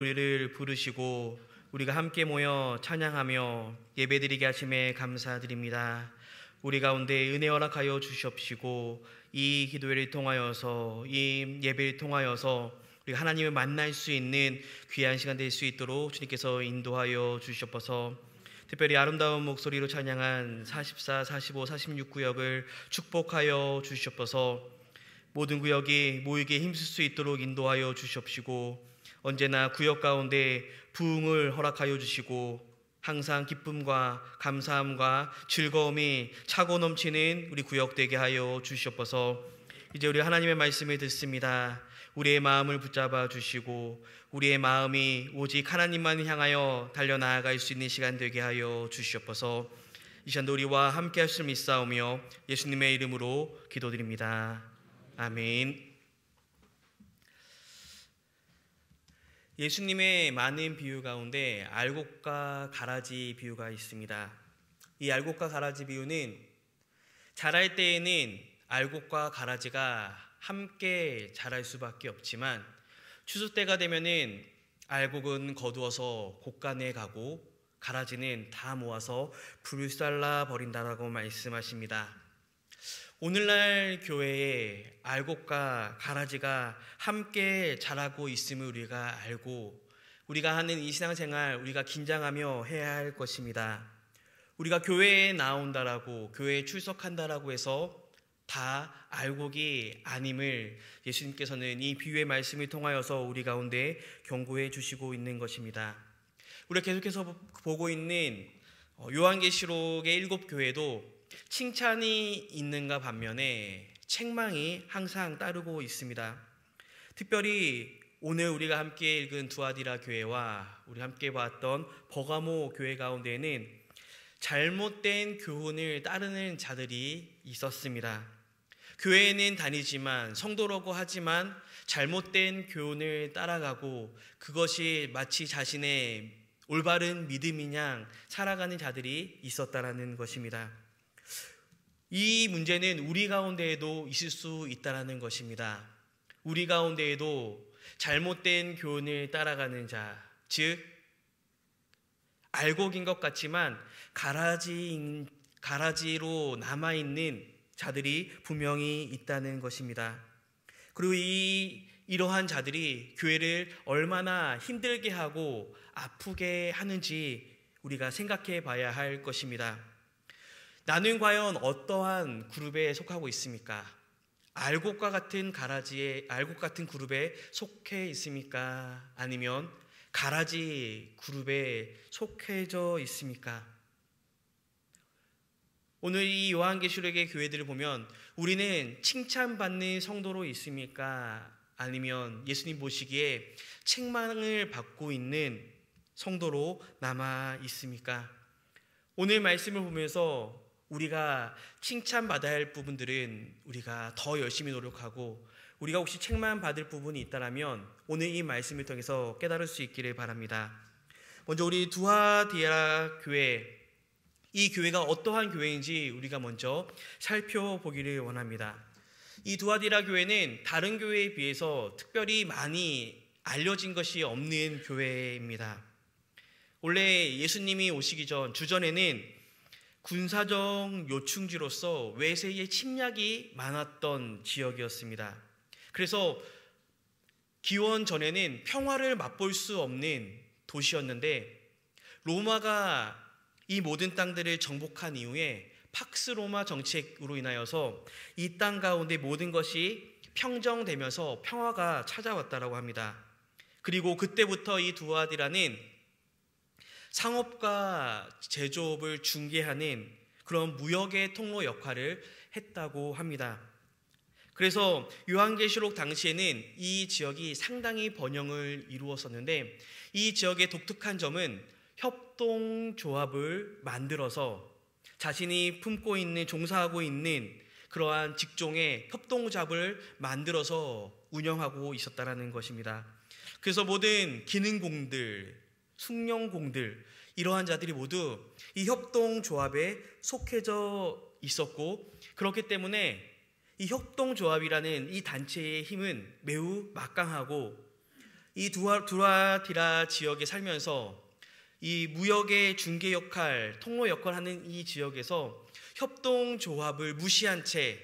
우리를 부르시고 우리가 함께 모여 찬양하며 예배드리게 하심에 감사드립니다. 우리 가운데 은혜 허락하여 주시옵시고 이 기도회를 통하여서 이 예배를 통하여서 우리가 하나님을 만날 수 있는 귀한 시간 될 수 있도록 주님께서 인도하여 주시옵소서. 특별히 아름다운 목소리로 찬양한 44, 45, 46 구역을 축복하여 주시옵소서. 모든 구역이 모이게 힘쓸 수 있도록 인도하여 주시옵시고 언제나 구역 가운데 부흥을 허락하여 주시고 항상 기쁨과 감사함과 즐거움이 차고 넘치는 우리 구역 되게 하여 주시옵소서. 이제 우리 하나님의 말씀을 듣습니다. 우리의 마음을 붙잡아 주시고 우리의 마음이 오직 하나님만 향하여 달려나아갈 수 있는 시간 되게 하여 주시옵소서. 이 시간도 우리와 함께 하실 믿사오며 예수님의 이름으로 기도드립니다. 아멘. 예수님의 많은 비유 가운데 알곡과 가라지 비유가 있습니다. 이 알곡과 가라지 비유는 자랄 때에는 알곡과 가라지가 함께 자랄 수밖에 없지만 추수 때가 되면은 알곡은 거두어서 곳간에 가고 가라지는 다 모아서 불살라 버린다라고 말씀하십니다. 오늘날 교회에 알곡과 가라지가 함께 자라고 있음을 우리가 알고 우리가 하는 이 신앙생활 우리가 긴장하며 해야 할 것입니다. 우리가 교회에 나온다라고 교회에 출석한다라고 해서 다 알곡이 아님을 예수님께서는 이 비유의 말씀을 통하여서 우리 가운데 경고해 주시고 있는 것입니다. 우리가 계속해서 보고 있는 요한계시록의 7교회도 칭찬이 있는가 반면에 책망이 항상 따르고 있습니다. 특별히 오늘 우리가 함께 읽은 두아디라 교회와 우리 함께 봤던 버가모 교회 가운데에는 잘못된 교훈을 따르는 자들이 있었습니다. 교회에는 다니지만 성도라고 하지만 잘못된 교훈을 따라가고 그것이 마치 자신의 올바른 믿음인 양 살아가는 자들이 있었다라는 것입니다. 이 문제는 우리 가운데에도 있을 수 있다는 것입니다. 우리 가운데에도 잘못된 교훈을 따라가는 자, 즉 알곡인 것 같지만 가라지로 남아있는 자들이 분명히 있다는 것입니다. 그리고 이러한 자들이 교회를 얼마나 힘들게 하고 아프게 하는지 우리가 생각해 봐야 할 것입니다. 나는 과연 어떠한 그룹에 속하고 있습니까? 알곡과 같은 알곡 같은 그룹에 속해 있습니까? 아니면 가라지 그룹에 속해져 있습니까? 오늘 이 요한계시록의 교회들을 보면 우리는 칭찬받는 성도로 있습니까? 아니면 예수님 보시기에 책망을 받고 있는 성도로 남아 있습니까? 오늘 말씀을 보면서 우리가 칭찬받아야 할 부분들은 우리가 더 열심히 노력하고 우리가 혹시 책망받을 부분이 있다면 오늘 이 말씀을 통해서 깨달을 수 있기를 바랍니다. 먼저 우리 두아디라 교회, 이 교회가 어떠한 교회인지 우리가 먼저 살펴보기를 원합니다. 이 두아디라 교회는 다른 교회에 비해서 특별히 많이 알려진 것이 없는 교회입니다. 원래 예수님이 오시기 전 주전에는 군사적 요충지로서 외세의 침략이 많았던 지역이었습니다. 그래서 기원 전에는 평화를 맛볼 수 없는 도시였는데 로마가 이 모든 땅들을 정복한 이후에 팍스 로마 정책으로 인하여서 이 땅 가운데 모든 것이 평정되면서 평화가 찾아왔다고 합니다. 그리고 그때부터 이 두아디라는 상업과 제조업을 중개하는 그런 무역의 통로 역할을 했다고 합니다. 그래서 요한계시록 당시에는 이 지역이 상당히 번영을 이루었었는데 이 지역의 독특한 점은 협동조합을 만들어서 자신이 품고 있는 종사하고 있는 그러한 직종의 협동조합을 만들어서 운영하고 있었다는 것입니다. 그래서 모든 기능공들, 숙련공들 이러한 자들이 모두 이 협동조합에 속해져 있었고 그렇기 때문에 이 협동조합이라는 이 단체의 힘은 매우 막강하고 이 두아디라 지역에 살면서 이 무역의 중개 역할, 통로 역할을 하는 이 지역에서 협동조합을 무시한 채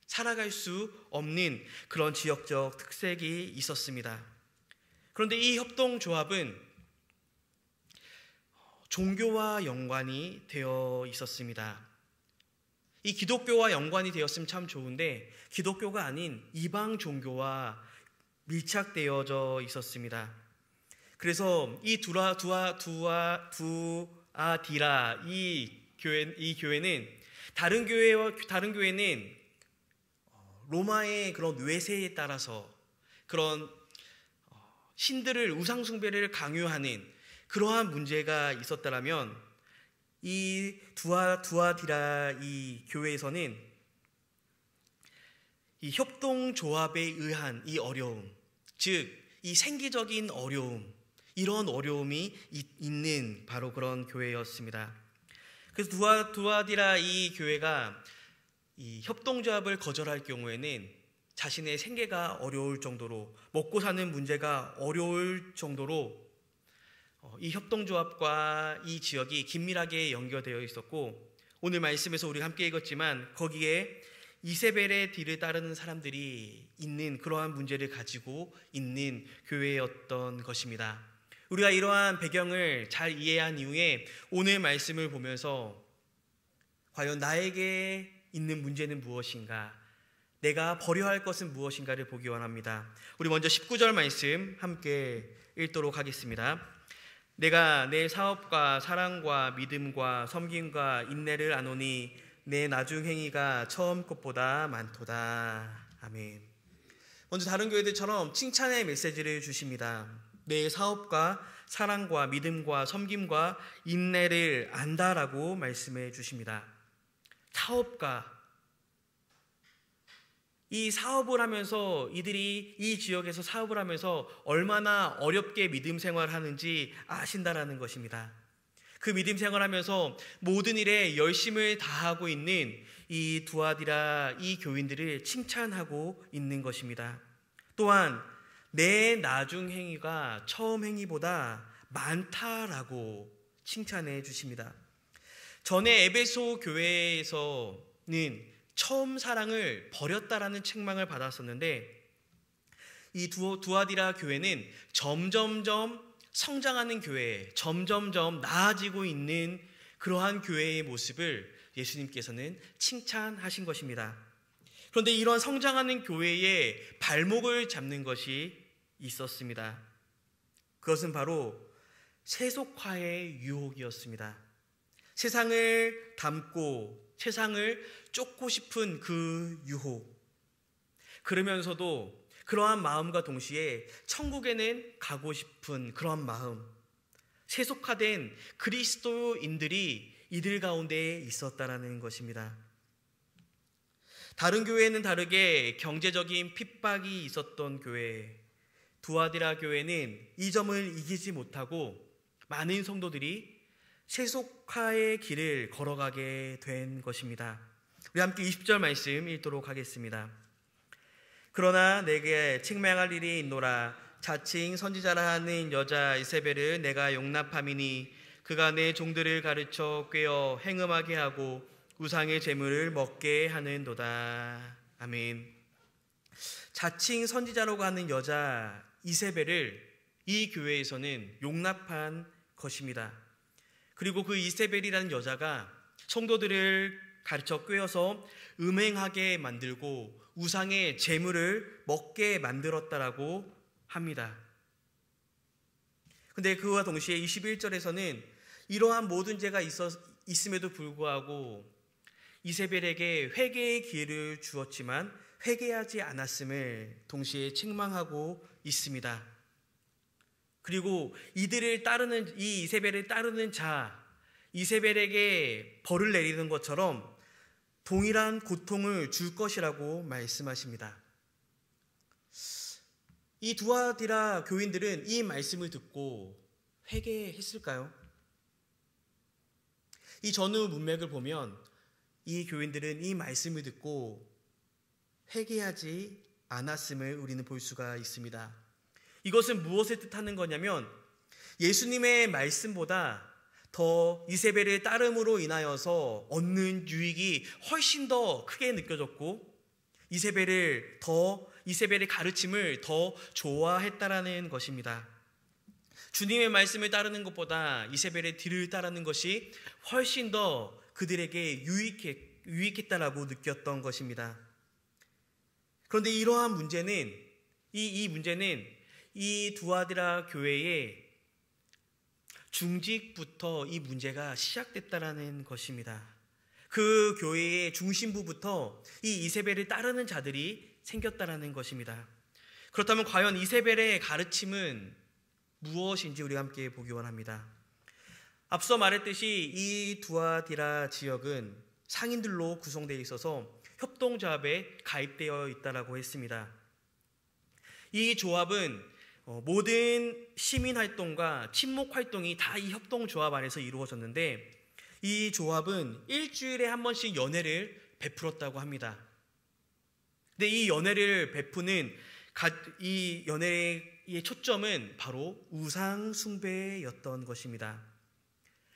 살아갈 수 없는 그런 지역적 특색이 있었습니다. 그런데 이 협동조합은 종교와 연관이 되어 있었습니다. 이 기독교와 연관이 되었으면 참 좋은데 기독교가 아닌 이방 종교와 밀착되어져 있었습니다. 그래서 이 두아디라 이 교회는 다른 교회는 로마의 그런 외세에 따라서 그런 신들을 우상 숭배를 강요하는 그러한 문제가 있었다라면 이 두아디라 이 교회에서는 이 협동조합에 의한 이 어려움, 즉 이 생기적인 어려움, 이런 어려움이 있는 바로 그런 교회였습니다. 그래서 두아디라 이 교회가 이 협동조합을 거절할 경우에는 자신의 생계가 어려울 정도로, 먹고 사는 문제가 어려울 정도로 이 협동조합과 이 지역이 긴밀하게 연결되어 있었고, 오늘 말씀에서 우리가 함께 읽었지만 거기에 이세벨의 뒤를 따르는 사람들이 있는 그러한 문제를 가지고 있는 교회였던 것입니다. 우리가 이러한 배경을 잘 이해한 이후에 오늘 말씀을 보면서 과연 나에게 있는 문제는 무엇인가, 내가 버려야 할 것은 무엇인가를 보기 원합니다. 우리 먼저 19절 말씀 함께 읽도록 하겠습니다. 내가 내 사업과 사랑과 믿음과 섬김과 인내를 아노니 내 나중 행위가 처음 것보다 많도다. 아멘. 먼저 다른 교회들처럼 칭찬의 메시지를 주십니다. 내 사업과 사랑과 믿음과 섬김과 인내를 안다라고 말씀해 주십니다. 사업가, 이 사업을 하면서 이들이 이 지역에서 사업을 하면서 얼마나 어렵게 믿음 생활을 하는지 아신다라는 것입니다. 그 믿음 생활하면서 모든 일에 열심을 다하고 있는 이 두아디라 이 교인들을 칭찬하고 있는 것입니다. 또한 내 나중 행위가 처음 행위보다 많다라고 칭찬해 주십니다. 전에 에베소 교회에서는 처음 사랑을 버렸다라는 책망을 받았었는데 이 두아디라 교회는 점점점 성장하는 교회, 점점점 나아지고 있는 그러한 교회의 모습을 예수님께서는 칭찬하신 것입니다. 그런데 이런 성장하는 교회의 발목을 잡는 것이 있었습니다. 그것은 바로 세속화의 유혹이었습니다. 세상을 닮고 세상을 쫓고 싶은 그 유혹, 그러면서도 그러한 마음과 동시에 천국에는 가고 싶은 그러한 마음, 세속화된 그리스도인들이 이들 가운데 있었다라는 것입니다. 다른 교회는 다르게 경제적인 핍박이 있었던 교회, 두아디라 교회는 이 점을 이기지 못하고 많은 성도들이 세속화의 길을 걸어가게 된 것입니다. 우리 함께 20절 말씀 읽도록 하겠습니다. 그러나 내게 책망할 일이 있노라. 자칭 선지자라 하는 여자 이세벨을 내가 용납함이니 그가 내 종들을 가르쳐 꾀어 행음하게 하고 우상의 제물을 먹게 하는도다. 아멘. 자칭 선지자라고 하는 여자 이세벨을 이 교회에서는 용납한 것입니다. 그리고 그 이세벨이라는 여자가 성도들을 가르쳐 꾀어서 음행하게 만들고 우상의 제물을 먹게 만들었다라고 합니다. 근데 그와 동시에 21절에서는 이러한 모든 죄가 있음에도 불구하고 이세벨에게 회개의 기회를 주었지만 회개하지 않았음을 동시에 책망하고 있습니다. 그리고 이들을 따르는 이 이세벨을 따르는 자, 이세벨에게 벌을 내리는 것처럼 동일한 고통을 줄 것이라고 말씀하십니다. 이 두아디라 교인들은 이 말씀을 듣고 회개했을까요? 이 전후 문맥을 보면 이 교인들은 이 말씀을 듣고 회개하지 않았음을 우리는 볼 수가 있습니다. 이것은 무엇을 뜻하는 거냐면 예수님의 말씀보다 더 이세벨의 따름으로 인하여서 얻는 유익이 훨씬 더 크게 느껴졌고 이세벨의 가르침을 더 좋아했다라는 것입니다. 주님의 말씀을 따르는 것보다 이세벨의 뒤를 따르는 것이 훨씬 더 그들에게 유익했다라고 느꼈던 것입니다. 그런데 이러한 문제는 이 두아디라 교회의 중직부터 이 문제가 시작됐다라는 것입니다. 그 교회의 중심부부터 이 이세벨을 따르는 자들이 생겼다라는 것입니다. 그렇다면 과연 이세벨의 가르침은 무엇인지 우리가 함께 보기 원합니다. 앞서 말했듯이 이 두아디라 지역은 상인들로 구성되어 있어서 협동조합에 가입되어 있다라고 했습니다. 이 조합은 모든 시민활동과 친목활동이 다 이 협동조합 안에서 이루어졌는데 이 조합은 일주일에 한 번씩 연회를 베풀었다고 합니다. 근데 이 연회를 베푸는 이 연회의 초점은 바로 우상숭배였던 것입니다.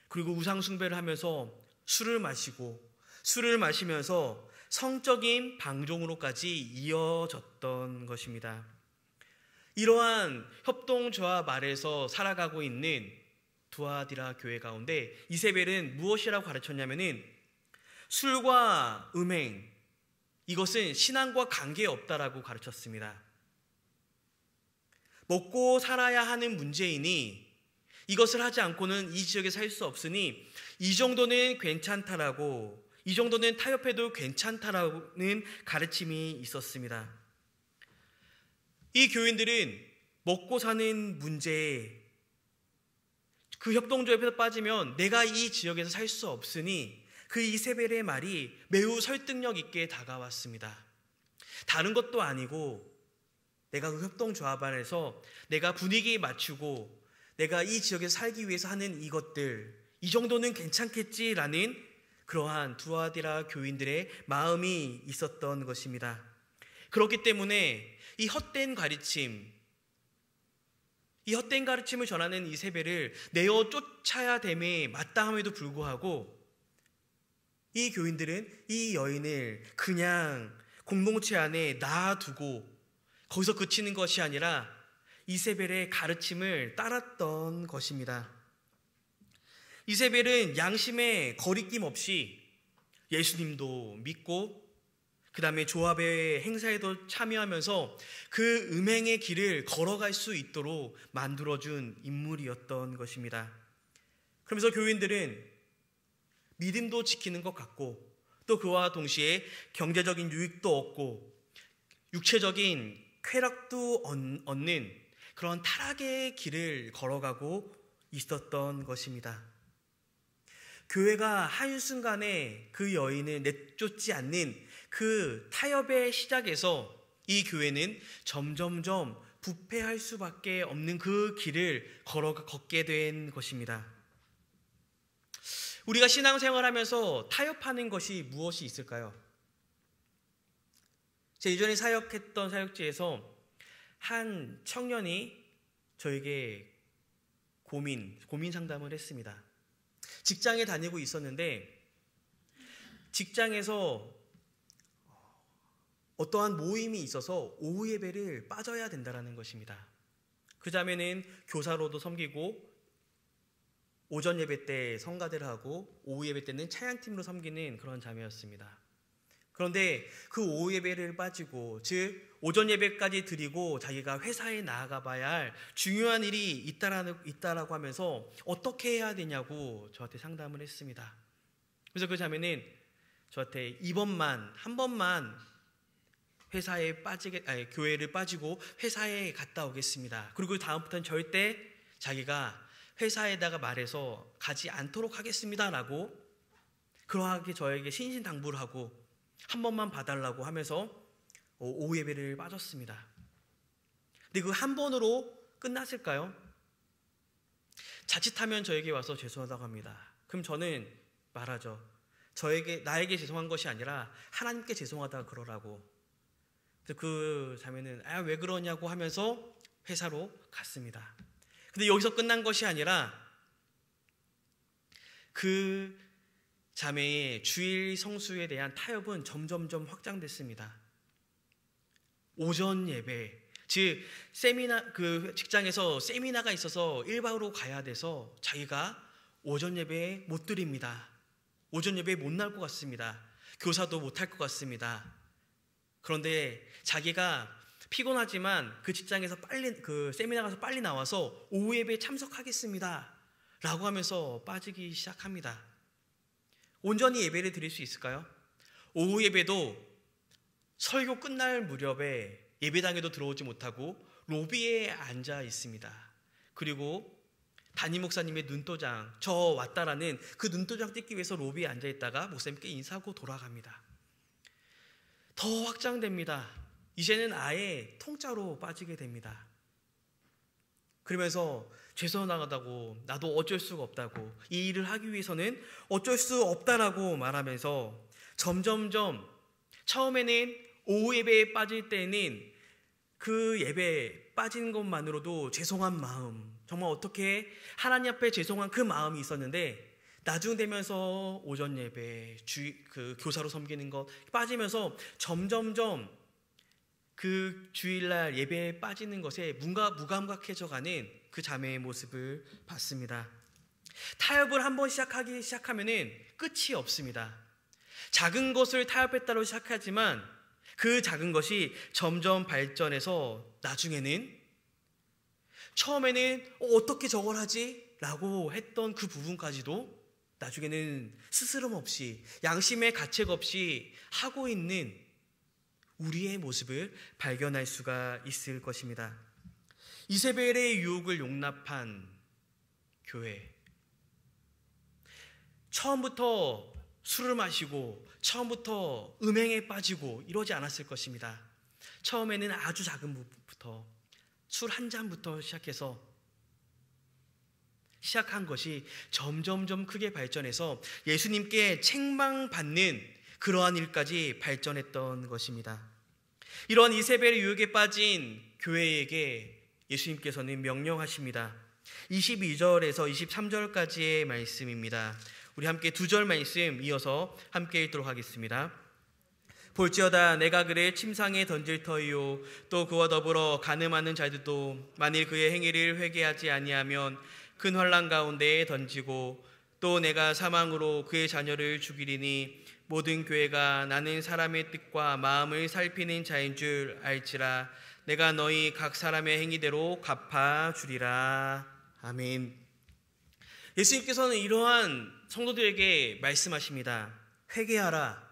그리고 우상숭배를 하면서 술을 마시면서 성적인 방종으로까지 이어졌던 것입니다. 이러한 협동조합 아래서 살아가고 있는 두아디라 교회 가운데 이세벨은 무엇이라고 가르쳤냐면은 술과 음행, 이것은 신앙과 관계없다라고 가르쳤습니다. 먹고 살아야 하는 문제이니 이것을 하지 않고는 이 지역에 살 수 없으니 이 정도는 괜찮다라고, 이 정도는 타협해도 괜찮다라는 가르침이 있었습니다. 이 교인들은 먹고 사는 문제에 그 협동조합에서 빠지면 내가 이 지역에서 살 수 없으니 그 이세벨의 말이 매우 설득력 있게 다가왔습니다. 다른 것도 아니고 내가 그 협동조합 안에서 내가 분위기에 맞추고 내가 이 지역에서 살기 위해서 하는 이것들, 이 정도는 괜찮겠지라는 그러한 두아디라 교인들의 마음이 있었던 것입니다. 그렇기 때문에 이 헛된 가르침을 전하는 이세벨을 내어 쫓아야 됨에 마땅함에도 불구하고 이 교인들은 이 여인을 그냥 공동체 안에 놔두고 거기서 그치는 것이 아니라 이세벨의 가르침을 따랐던 것입니다. 이세벨은 양심에 거리낌 없이 예수님도 믿고 그 다음에 조합의 행사에도 참여하면서 그 음행의 길을 걸어갈 수 있도록 만들어준 인물이었던 것입니다. 그러면서 교인들은 믿음도 지키는 것 같고 또 그와 동시에 경제적인 유익도 얻고 육체적인 쾌락도 얻는 그런 타락의 길을 걸어가고 있었던 것입니다. 교회가 한순간에 그 여인을 내쫓지 않는 그 타협의 시작에서 이 교회는 점점점 부패할 수밖에 없는 그 길을 걷게 된 것입니다. 우리가 신앙생활하면서 타협하는 것이 무엇이 있을까요? 제가 이전에 사역했던 사역지에서 한 청년이 저에게 고민 상담을 했습니다. 직장에 다니고 있었는데 직장에서 어떠한 모임이 있어서 오후 예배를 빠져야 된다는 것입니다. 그 자매는 교사로도 섬기고 오전 예배 때 성가대를 하고 오후 예배 때는 찬양팀으로 섬기는 그런 자매였습니다. 그런데 그 오후 예배를 빠지고 즉 오전 예배까지 드리고 자기가 회사에 나아가 봐야 할 중요한 일이 있다라고 하면서 어떻게 해야 되냐고 저한테 상담을 했습니다. 그래서 그 자매는 저한테 한 번만 교회를 빠지고 회사에 갔다 오겠습니다. 그리고 다음부터는 절대 자기가 회사에다가 말해서 가지 않도록 하겠습니다라고 그러하게 저에게 신신당부를 하고 한 번만 봐달라고 하면서 오후 예배를 빠졌습니다. 근데 그 한 번으로 끝났을까요? 자칫하면 저에게 와서 죄송하다고 합니다. 그럼 저는 말하죠. 나에게 죄송한 것이 아니라 하나님께 죄송하다고 그러라고. 그 자매는 왜 그러냐고 하면서 회사로 갔습니다. 근데 여기서 끝난 것이 아니라 그 자매의 주일 성수에 대한 타협은 점점점 확장됐습니다. 오전 예배, 즉 그 직장에서 세미나가 있어서 1박으로 가야 돼서 자기가 오전 예배에 못 드립니다. 오전 예배에 못 나올 것 같습니다. 교사도 못 할 것 같습니다. 그런데 자기가 피곤하지만 그 직장에서 그 세미나 가서 빨리 나와서 오후 예배에 참석하겠습니다 라고 하면서 빠지기 시작합니다. 온전히 예배를 드릴 수 있을까요? 오후 예배도 설교 끝날 무렵에 예배당에도 들어오지 못하고 로비에 앉아 있습니다. 그리고 담임 목사님의 눈도장, 저 왔다라는 그 눈도장 띄기 위해서 로비에 앉아 있다가 목사님께 인사하고 돌아갑니다. 더 확장됩니다. 이제는 아예 통짜로 빠지게 됩니다. 그러면서 죄송하다고, 나도 어쩔 수가 없다고, 이 일을 하기 위해서는 어쩔 수 없다라고 말하면서 점점점 처음에는 오후 예배에 빠질 때는 그 예배에 빠진 것만으로도 죄송한 마음, 정말 어떻게 하나님 앞에 죄송한 그 마음이 있었는데 나중 되면서 오전 예배, 그 교사로 섬기는 것 빠지면서 점점점 그 주일날 예배에 빠지는 것에 무감각해져 가는 그 자매의 모습을 봤습니다. 타협을 한번 시작하면은 끝이 없습니다. 작은 것을 타협했다고 시작하지만 그 작은 것이 점점 발전해서 나중에는 처음에는 어떻게 저걸 하지? 라고 했던 그 부분까지도 나중에는 스스럼 없이 양심의 가책 없이 하고 있는 우리의 모습을 발견할 수가 있을 것입니다. 이세벨의 유혹을 용납한 교회, 처음부터 술을 마시고 처음부터 음행에 빠지고 이러지 않았을 것입니다. 처음에는 아주 작은 부분부터 술 한 잔부터 시작한 것이 점점점 크게 발전해서 예수님께 책망받는 그러한 일까지 발전했던 것입니다. 이런 이세벨의 유혹에 빠진 교회에게 예수님께서는 명령하십니다. 22절에서 23절까지의 말씀입니다. 우리 함께 2절 말씀 이어서 함께 읽도록 하겠습니다. 볼지어다 내가 그를 침상에 던질 터이요 또 그와 더불어 간음하는 자들도 만일 그의 행위를 회개하지 아니하면 큰 환난 가운데에 던지고 또 내가 사망으로 그의 자녀를 죽이리니 모든 교회가 나는 사람의 뜻과 마음을 살피는 자인 줄 알지라. 내가 너희 각 사람의 행위대로 갚아주리라. 아멘. 예수님께서는 이러한 성도들에게 말씀하십니다. 회개하라,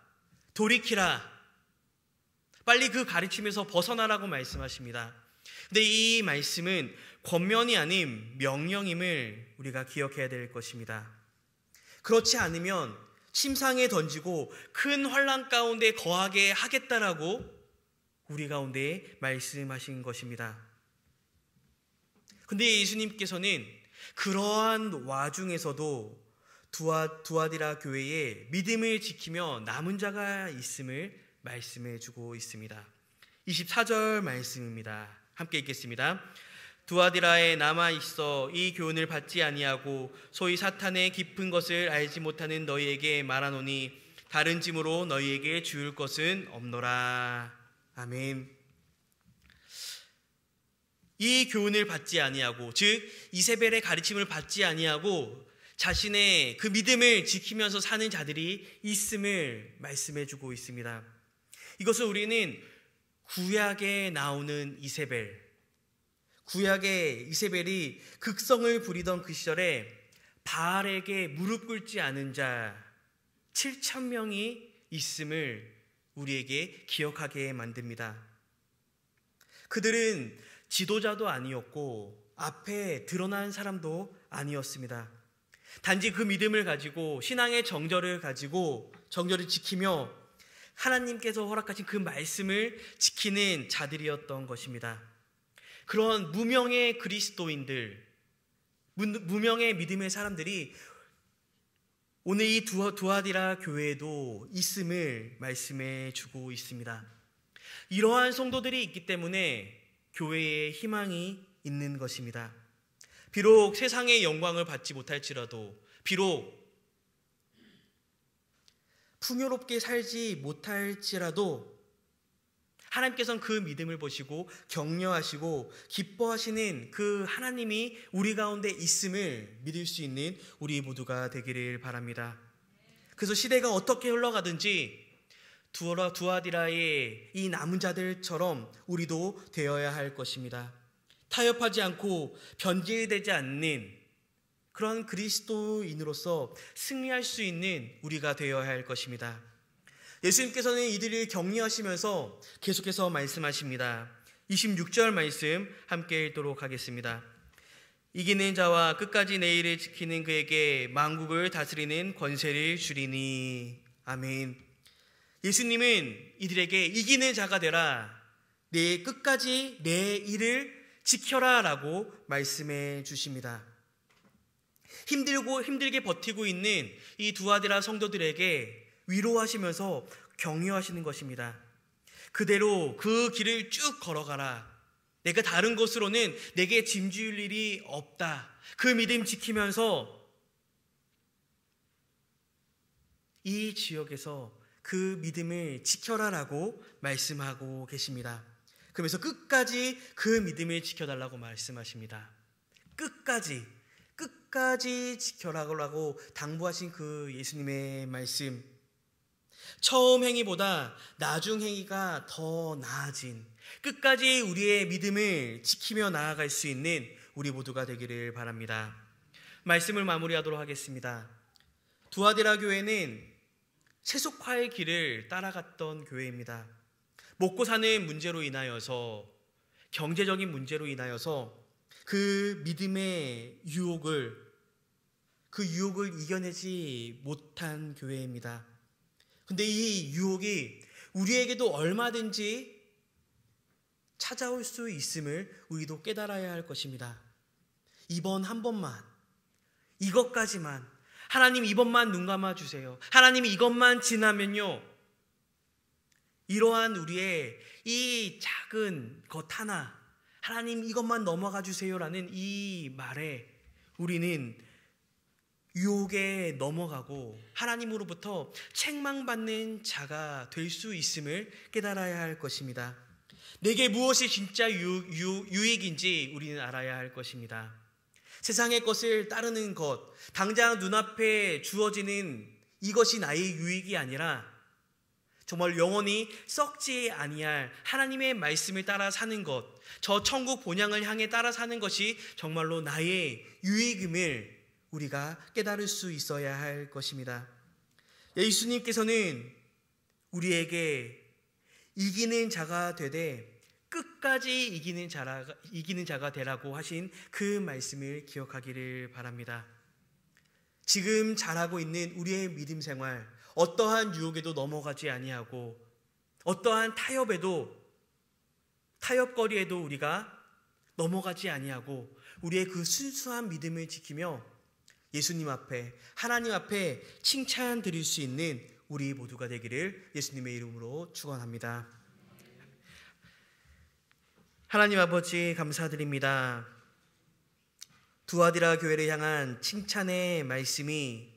돌이키라, 빨리 그 가르침에서 벗어나라고 말씀하십니다. 근데 이 말씀은 권면이 아닌 명령임을 우리가 기억해야 될 것입니다. 그렇지 않으면 침상에 던지고 큰 환난 가운데 거하게 하겠다라고 우리 가운데 말씀하신 것입니다. 근데 예수님께서는 그러한 와중에서도 두아디라 교회에 믿음을 지키며 남은 자가 있음을 말씀해 주고 있습니다. 24절 말씀입니다. 함께 읽겠습니다. 두아디라에 남아 있어 이 교훈을 받지 아니하고 소위 사탄의 깊은 것을 알지 못하는 너희에게 말하노니 다른 짐으로 너희에게 주울 것은 없노라. 아멘. 이 교훈을 받지 아니하고, 즉 이세벨의 가르침을 받지 아니하고 자신의 그 믿음을 지키면서 사는 자들이 있음을 말씀해 주고 있습니다. 이것을 우리는 구약에 나오는 이세벨, 구약의 이세벨이 극성을 부리던 그 시절에 바알에게 무릎 꿇지 않은 자 7,000명이 있음을 우리에게 기억하게 만듭니다. 그들은 지도자도 아니었고 앞에 드러난 사람도 아니었습니다. 단지 그 믿음을 가지고 신앙의 정절을 가지고 정절을 지키며 하나님께서 허락하신 그 말씀을 지키는 자들이었던 것입니다. 그런 무명의 그리스도인들, 무명의 믿음의 사람들이 오늘 이 두아디라 교회에도 있음을 말씀해 주고 있습니다. 이러한 성도들이 있기 때문에 교회에 희망이 있는 것입니다. 비록 세상의 영광을 받지 못할지라도, 비록 풍요롭게 살지 못할지라도 하나님께서는 그 믿음을 보시고 격려하시고 기뻐하시는 그 하나님이 우리 가운데 있음을 믿을 수 있는 우리 모두가 되기를 바랍니다. 그래서 시대가 어떻게 흘러가든지 두아디라의 이 남은 자들처럼 우리도 되어야 할 것입니다. 타협하지 않고 변질되지 않는 그런 그리스도인으로서 승리할 수 있는 우리가 되어야 할 것입니다. 예수님께서는 이들을 격려하시면서 계속해서 말씀하십니다. 26절 말씀 함께 읽도록 하겠습니다. 이기는 자와 끝까지 내 일을 지키는 그에게 만국을 다스리는 권세를 주리니. 아멘. 예수님은 이들에게 이기는 자가 되라, 내 끝까지 내 일을 지켜라 라고 말씀해 주십니다. 힘들게 버티고 있는 이 두아디라 성도들에게 위로하시면서 격려하시는 것입니다. 그대로 그 길을 쭉 걸어가라. 내가 다른 곳으로는 내게 짐질 일이 없다. 그 믿음 지키면서 이 지역에서 그 믿음을 지켜라라고 말씀하고 계십니다. 그러면서 끝까지 그 믿음을 지켜달라고 말씀하십니다. 끝까지 지켜라고 당부하신 그 예수님의 말씀, 처음 행위보다 나중 행위가 더 나아진, 끝까지 우리의 믿음을 지키며 나아갈 수 있는 우리 모두가 되기를 바랍니다. 말씀을 마무리하도록 하겠습니다. 두아디라 교회는 세속화의 길을 따라갔던 교회입니다. 먹고 사는 문제로 인하여서, 경제적인 문제로 인하여서 그 믿음의 유혹을 이겨내지 못한 교회입니다. 근데 이 유혹이 우리에게도 얼마든지 찾아올 수 있음을 우리도 깨달아야 할 것입니다. 이번 한 번만, 이것까지만, 하나님 이번만 눈 감아주세요. 하나님 이것만 지나면요, 이러한 우리의 이 작은 것 하나, 하나님 이것만 넘어가 주세요라는 이 말에 우리는 유혹에 넘어가고 하나님으로부터 책망받는 자가 될 수 있음을 깨달아야 할 것입니다. 내게 무엇이 진짜 유익인지 우리는 알아야 할 것입니다. 세상의 것을 따르는 것, 당장 눈앞에 주어지는 이것이 나의 유익이 아니라 정말 영원히 썩지 아니할 하나님의 말씀을 따라 사는 것, 저 천국 본향을 향해 따라 사는 것이 정말로 나의 유익임을 우리가 깨달을 수 있어야 할 것입니다. 예수님께서는 우리에게 이기는 자가 되되 끝까지 이기는 자가 되라고 하신 그 말씀을 기억하기를 바랍니다. 지금 잘하고 있는 우리의 믿음 생활, 어떠한 유혹에도 넘어가지 아니하고 어떠한 타협거리에도 우리가 넘어가지 아니하고 우리의 그 순수한 믿음을 지키며 예수님 앞에, 하나님 앞에 칭찬 드릴 수 있는 우리 모두가 되기를 예수님의 이름으로 축원합니다. 하나님 아버지 감사드립니다. 두아디라 교회를 향한 칭찬의 말씀이